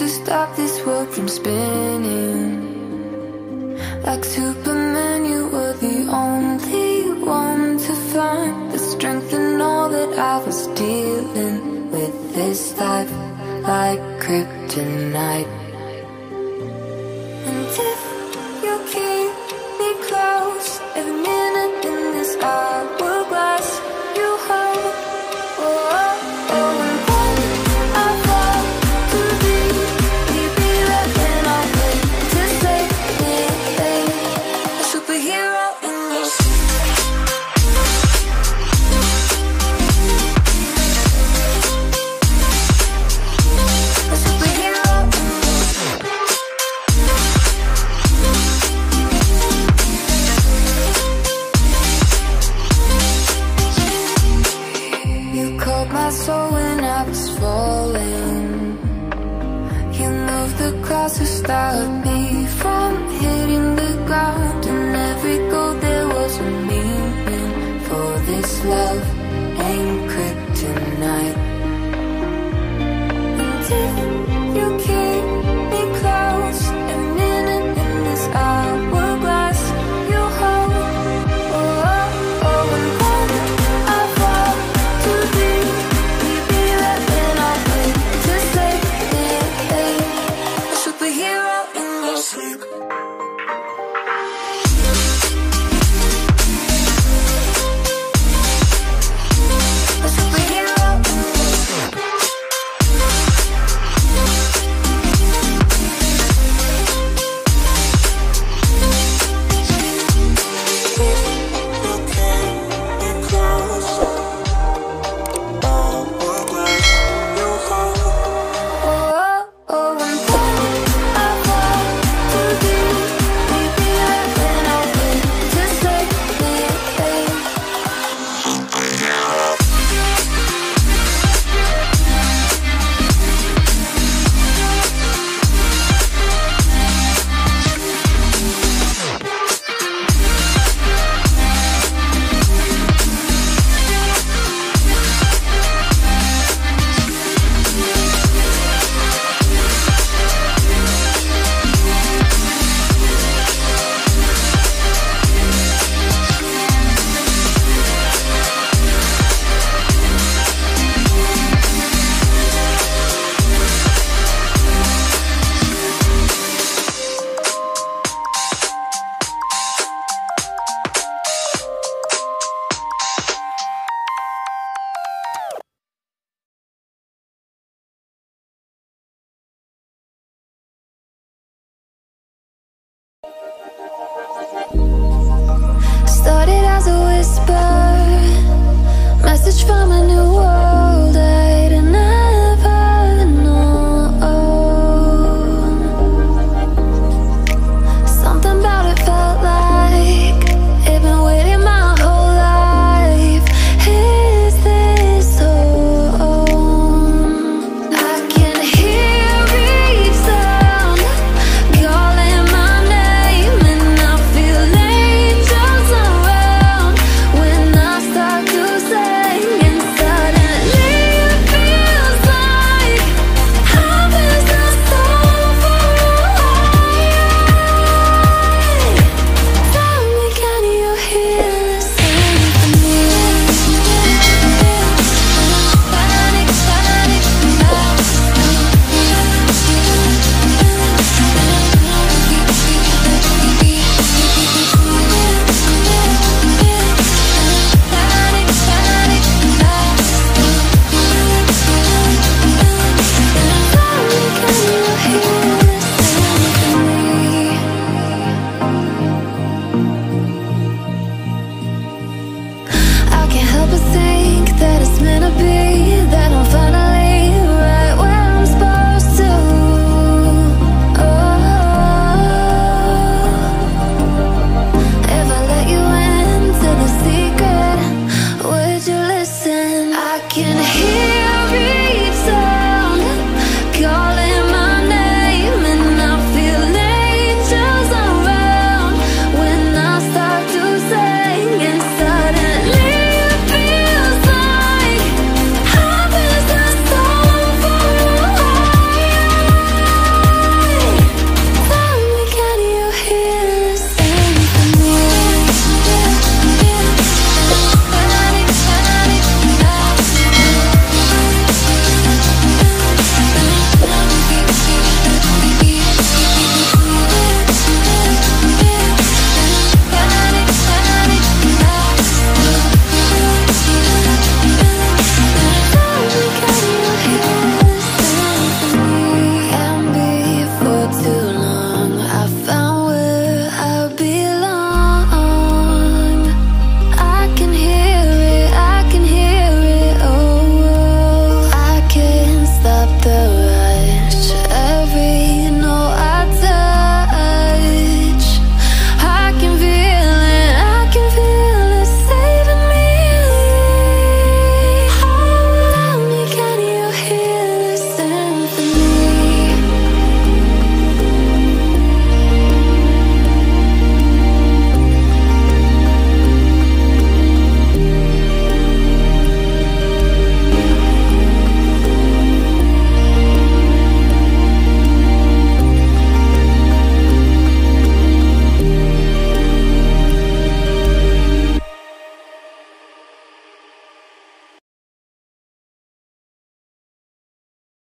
to stop this world from spinning. Like Superman, you were the only one to find the strength in all that I was dealing with. This life like kryptonite. And if you keep me close, every minute in this hourglass you hold. Oh, oh, oh, and when I fall to be right when I wait to say it, a superhero in your sleep. A superhero in your sleep. You caught my soul when I was falling. You moved the clouds to stop me from hitting the ground. And every goal there was a meaning. For this love ain't kryptonite. And if you keep me close, every minute in this hourglass you hold. Oh, oh, oh, and when I fall to be right when I wait to say it, a superhero in your sleep.